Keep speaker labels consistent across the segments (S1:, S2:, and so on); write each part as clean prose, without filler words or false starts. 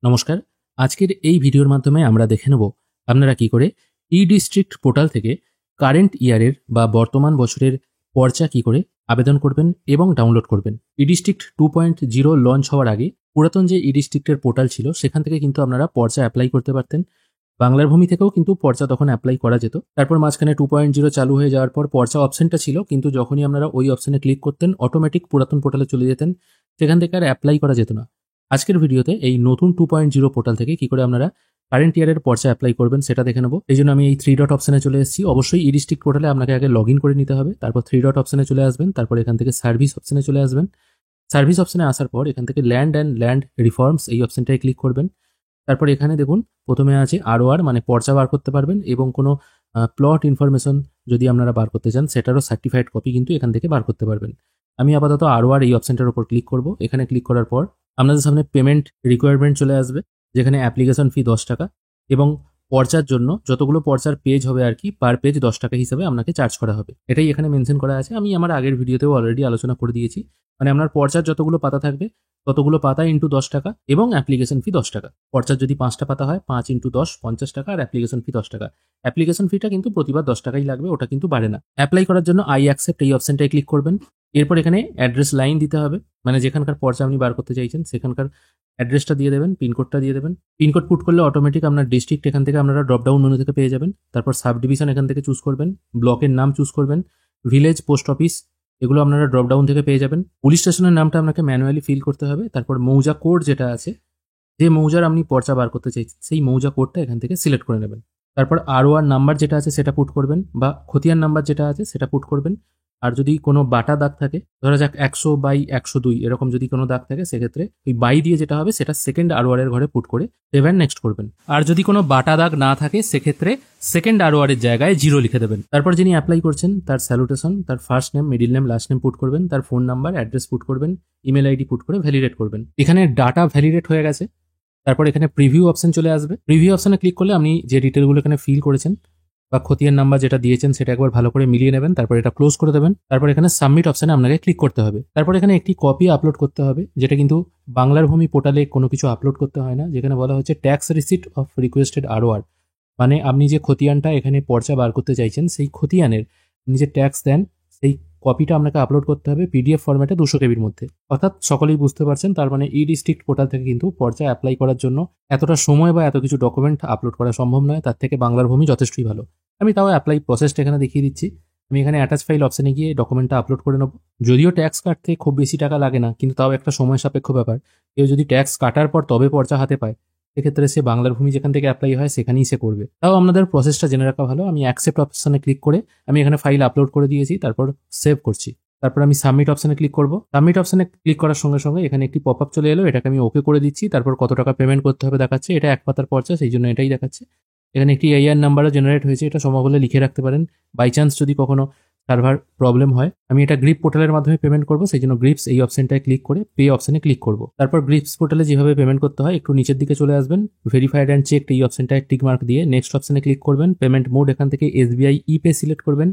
S1: নমস্কার। আজকের এই ভিডিওর মাধ্যমে আমরা দেখে নেব আপনারা কি করে ই-ডিস্ট্রিক্ট পোর্টাল থেকে কারেন্ট ইয়ারের বা বর্তমান বছরের পর্চা কি করে আবেদন করবেন এবং ডাউনলোড করবেন। ই-ডিস্ট্রিক্ট 2.0 লঞ্চ হওয়ার আগে পুরাতন যে ই-ডিস্ট্রিক্টের পোর্টাল ছিল সেখান থেকে কিন্তু আপনারা পর্চা অ্যাপ্লাই করতে পারতেন। বাংলার ভূমি থেকেও কিন্তু পর্চা তখন অ্যাপ্লাই করা যেত। তারপর মাঝখানে 2.0 চালু হয়ে যাওয়ার পর পর্চা অপশনটা ছিল, কিন্তু যখনই আপনারা ওই অপশনে ক্লিক করতেন অটোমেটিক পুরাতন পোর্টালে চলে যেতেন, সেখান থেকে আর অ্যাপ্লাই করা যেত না। আজকের ভিডিওতে এই নতুন 2.0 পোর্টাল থেকে কি করে আপনারা কারেন্ট ইয়ারের পর্চা অ্যাপ্লাই করবেন সেটা দেখে নেব। এই জন্য আমি এই 3 ডট অপশনে চলে এসেছি। অবশ্যই ই-ডিস্ট্রিক্ট পোর্টালে আপনাকে আগে লগ ইন করে নিতে হবে, তারপর 3 ডট অপশনে চলে আসবেন, তারপর এখান থেকে সার্ভিস অপশনে চলে আসবেন। সার্ভিস অপশনে আসার পর এখান থেকে ল্যান্ড অ্যান্ড ল্যান্ড রিফর্মস এই অপশনটায় ক্লিক করবেন। তারপর এখানে দেখুন প্রথমে আছে ROR, মানে পর্চা বার করতে পারবেন, এবং কোনো প্লট ইনফরমেশন যদি আপনারা বার করতে চান সেটারও সার্টিফাইড কপি কিন্তু এখান থেকে বার করতে পারবেন। আমি আপাতত ROR এই অপশনটার উপর ক্লিক করব। এখানে ক্লিক করার পর আপনাদের সামনে পেমেন্ট রিকোয়ারমেন্ট চলে আসবে, যেখানে অ্যাপ্লিকেশন ফি 10 টাকা এবং পর্চার জন্য যতগুলো পর্চার পেজ হবে আর কি পার পেজ 10 টাকা হিসাবে আপনাকে চার্জ করা হবে। এটাই এখানে মেনশন করা আছে। আমি আমার আগের ভিডিওতেও অলরেডি আলোচনা করে দিয়েছি। মানে আপনার পর্চার যতগুলো পাতা থাকবে ততগুলো পাতা ইন্টু 10 টাকা এবং অ্যাপ্লিকেশন ফি 10 টাকা। পর্চার যদি 5টা পাতা হয় 5 ইন্টু 10 50 টাকা, আর অ্যাপ্লিকেশন ফি 10 টাকা। অ্যাপ্লিকেশন ফিটা কিন্তু প্রতিবার 10 টাকাই লাগবে, ওটা কিন্তু বাড়ে না। অ্যাপ্লাই করার জন্য আই অ্যাকসেপ্ট এই অপশনটায় ক্লিক করবেন। এরপর এখানে অ্যাড্রেস লাইন দিতে হবে, মানে যেখানকার পর্চা আপনি বার করতে চাইছেন সেখানকার অ্যাড্রেসটা দিয়ে দেবেন, পিনকোডটা দিয়ে দেবেন। পিনকোড পুট করলে অটোমেটিক আপনার ডিস্ট্রিক্ট এখান থেকে আপনারা ড্রপডাউন মেনু থেকে পেয়ে যাবেন। তারপর সাব ডিভিশন এখান থেকে চুজ করবেন, ব্লকের নাম চুজ করবেন, ভিলেজ, পোস্ট অফিস এগুলো আপনারা ড্রপডাউন থেকে পেয়ে যাবেন। পুলিশ স্টেশনের নামটা আপনাকে ম্যানুয়ালি ফিল করতে হবে। তারপর মৌজা কোড যেটা আছে, যে মৌজার আপনি পর্চা বার করতে চাইছেন সেই মৌজা কোডটা এখান থেকে সিলেক্ট করে নেবেন। তারপর ROR নাম্বার যেটা আছে সেটা পুট করবেন, বা খতিয়ান নাম্বার যেটা আছে সেটা পুট করবেন। আর যদি কোনো বাটা দাগ থাকে, ধরা যাক 100/102 এরকম যদি কোনো দাগ থাকে, সেক্ষেত্রে ওই বাই দিয়ে যেটা হবে সেটা সেকেন্ড ROR এর ঘরে পুট করে সেভ অ্যান্ড নেক্সট করবেন। আর যদি কোনো বাটা দাগ না থাকে সেক্ষেত্রে সেকেন্ড ROR এর জায়গায় 0 লিখে দেবেন। তারপর যিনি অ্যাপ্লাই করছেন তার স্যালুটেশন, তার first name, middle name, last name put করবেন, তার ফোন নাম্বার, অ্যাড্রেস পুট করবেন, ইমেল আইডি পুট করে ভ্যালিডেট করবেন। এখানে ডাটা ভ্যালিডেট হয়ে গেছে। তারপর এখানে প্রিভিউ অপশন চলে আসবে। প্রিভিউ অপশনে ক্লিক করলে আপনি যে ডিটেলগুলো এখানে ফিল করেছেন বা খতিয়ান নাম্বার যেটা দিয়েছেন সেটা একবার ভালো করে মিলিয়ে নেবেন, তারপর এটা ক্লোজ করে দেবেন। তারপর এখানে সাবমিট অপশনে আপনাকে ক্লিক করতে হবে। তারপর এখানে একটি কপি আপলোড করতে হবে, যেটা কিন্তু বাংলার ভূমি পোর্টালে কোনো কিছু আপলোড করতে হয় না। যেখানে বলা হচ্ছে tax receipt of requested ROR, মানে আপনি যে খতিয়ানটা এখানে পর্চা বার করতে চাইছেন সেই খতিয়ানের আপনি যে ট্যাক্স দেন সেই কপিটা আপনাকে আপলোড করতে হবে PDF ফরম্যাটে 200 KB মধ্যে। অর্থাৎ সকলেই বুঝতে পারছেন, তার মানে ই-ডিস্ট্রিক্ট পোর্টাল থেকে কিন্তু পর্চা অ্যাপ্লাই করার জন্য এতটা সময় বা এত কিছু ডকুমেন্ট আপলোড করা সম্ভব নয়। তার থেকে বাংলার ভূমি যথেষ্টই ভালো। আমি তাও অ্যাপ্লাই প্রসেসটা এখানে দেখিয়ে দিচ্ছি। আমি এখানে অ্যাটাচ ফাইল অপশনে গিয়ে ডকুমেন্টটা আপলোড করে নেব। যদিও ট্যাক্স কাটতে খুব বেশি টাকা লাগে না, কিন্তু তাও একটা সময় সাপেক্ষ ব্যাপার। কেউ যদি ট্যাক্স কাটার পর তবে পর্চা হাতে পায়, সেক্ষেত্রে সে বাংলার ভূমি যেখান থেকে অ্যাপ্লাই হয় সেখানেই সে করবে। তাও আপনাদের প্রসেসটা জেনে রাখা ভালো। আমি অ্যাকসেপ্ট অপশনে ক্লিক করে আমি এখানে ফাইল আপলোড করে দিয়েছি, তারপর সেভ করছি। তারপর আমি সাবমিট অপশনে ক্লিক করব। সাবমিট অপশনে ক্লিক করার সঙ্গে সঙ্গে এখানে একটি পপআপ চলে এলো, এটাকে আমি ওকে করে দিচ্ছি। তারপর কত টাকা পেমেন্ট করতে হবে দেখাচ্ছে। এটা এক পাতার পর্চা, সেই জন্য এটাই দেখাচ্ছে। এখানে একটি AR নাম্বারও জেনারেট হয়েছে, এটা সময় হলে লিখে রাখতে পারেন, বাই চান্স যদি কখনো সার্ভার প্রবলেম হয়। আমি এটা গ্রিপ পোর্টালের মাধ্যমে পেমেন্ট করব, সেই জন্য গ্রিপস এই অপশনটায় ক্লিক করে পে অপশনে ক্লিক করব। তারপর গ্রিপস পোর্টালে যেভাবে পেমেন্ট করতে হয় একটু নিচের দিকে চলে আসবেন, ভেরিফাইড অ্যান্ড চেকড এই অপশনটায় টিক মার্ক দিয়ে নেক্সট অপশনে ক্লিক করবেন। পেমেন্ট মোড এখান থেকে SBI ইপে সিলেক্ট করবেন,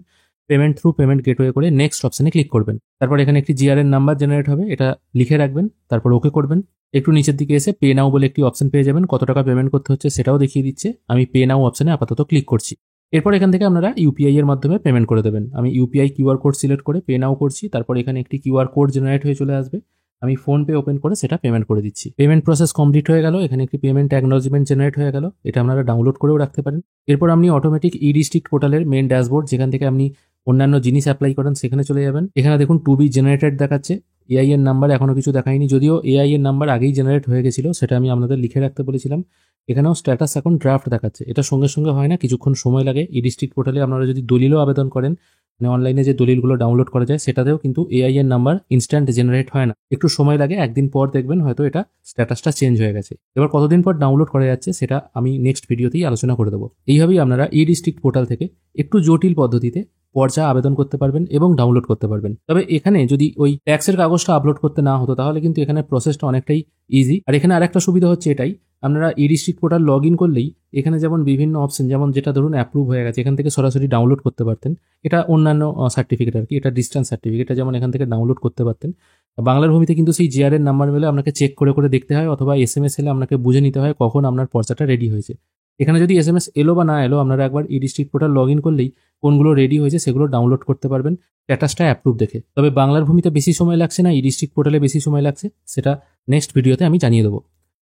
S1: পেমেন্ট থ্রু পেমেন্ট গেটওয়ে করে নেক্সট অপশনে ক্লিক করবেন। তারপর এখানে একটি GRN নাম্বার জেনারেট হবে, এটা লিখে রাখবেন, তারপর ওকে করবেন। একটু নিচের দিকে এসে পে নাও বলে একটি অপশন পেয়ে যাবেন, কত টাকা পেমেন্ট করতে হচ্ছে সেটাও দেখিয়ে দিচ্ছে। আমি পে নাও অপশনে আপাতত ক্লিক করছি। এরপর এখান থেকে আপনারা UPI এর মাধ্যমে পেমেন্ট করে দেবেন। আমি UPI QR কোড সিলেক্ট করে পে নাও করছি। তারপর এখানে একটি QR কোড জেনারেট হয়ে চলে আসবে, আমি ফোনপে ওপেন করে সেটা পেমেন্ট করে দিচ্ছি। পেমেন্ট প্রসেস কমপ্লিট হয়ে গেল। এখানে একটি পেমেন্ট অ্যাকনলেজমেন্ট জেনারেট হয়ে গেল, এটা আপনারা ডাউনলোড করেও রাখতে পারেন। এরপর আপনি অটোমেটিক ই-ডিস্ট্রিক্ট পোর্টালের মেন ড্যাশবোর্ড, যেখান থেকে আপনি অন্যান্য জিনিস অ্যাপ্লাই করেন সেখানে চলে যাবেন। এখানে দেখুন টু বি জেনারেটেড দেখাচ্ছে, AI এর নাম্বার এখনো কিছু দেখায়নি, যদিও AI এর নাম্বার আগেই জেনারেট হয়ে গেছিল, সেটা আমি আপনাদের লিখে রাখতে বলেছিলাম। এখানেও স্ট্যাটাস এখন ড্রাফট দেখাচ্ছে, এটা সঙ্গে সঙ্গে হয় না, কিছুক্ষণ সময় লাগে। ই-ডিস্ট্রিক্ট পোর্টালে আপনারা যদি দলিলও আবেদন করেন, মানে অনলাইনে যে দলিলগুলো ডাউনলোড করা যায় সেটাতেও কিন্তু AI এর নাম্বার ইনস্ট্যান্ট জেনারেট হয় না, একটু সময় লাগে। একদিন পর দেখবেন হয়তো এটা স্ট্যাটাসটা চেঞ্জ হয়ে গেছে। এবার কতদিন পর ডাউনলোড করা যাচ্ছে সেটা আমি নেক্সট ভিডিওতেই আলোচনা করে দেবো। এইভাবেই আপনারা ই-ডিস্ট্রিক্ট পোর্টাল থেকে একটু জটিল পদ্ধতিতে পর্চা আবেদন করতে পারবেন এবং ডাউনলোড করতে পারবেন। তবে এখানে যদি ওই ট্যাক্সের কাগজটা আপলোড করতে না হতো তাহলে কিন্তু এখানে প্রসেসটা অনেকটাই ইজি। আর এখানে আরেকটা সুবিধা হচ্ছে এটাই, আপনারা ই-ডিস্ট্রিক্ট পোর্টাল লগ ইন করলেই এখানে যেমন বিভিন্ন অপশন, যেমন যেটা ধরুন অ্যাপ্রুভ হয়ে গেছে এখান থেকে সরাসরি ডাউনলোড করতে পারতেন। এটা অন্যান্য সার্টিফিকেট আর কি, এটা ডিস্টেন্স সার্টিফিকেট, যেমন এখান থেকে ডাউনলোড করতে পারতেন। বাংলার ভূমিতে কিন্তু সেই জিআর এর নাম্বার মেলে আপনাকে চেক করে করে দেখতে হয়, অথবা এসএমএস এলে আপনাকে বুঝে নিতে হয় কখন আপনার পর্চাটা রেডি হয়েছে। এখানে যদি এসএমএস এলো বা না এলো, আপনারা একবার ই ডিস্ট্রিক্ট পোর্টাল লগ ইন করলেই কোনগুলো রেডি হয়েছে সেগুলো ডাউনলোড করতে পারবেন স্ট্যাটাসটা অ্যাপ্রুভ দেখে। তবে বাংলার ভূমিতে বেশি সময় লাগছে না ই ডিস্ট্রিক্ট পোর্টালে বেশি সময় লাগছে, সেটা নেক্সট ভিডিওতে আমি জানিয়ে দেবো।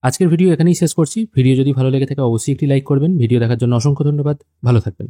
S1: আজকের ভিডিও এখানেই শেষ করছি। ভিডিও যদি ভালো লেগে থাকে অবশ্যই একটি লাইক করবেন। ভিডিও দেখার জন্য অসংখ্য ধন্যবাদ। ভালো থাকবেন।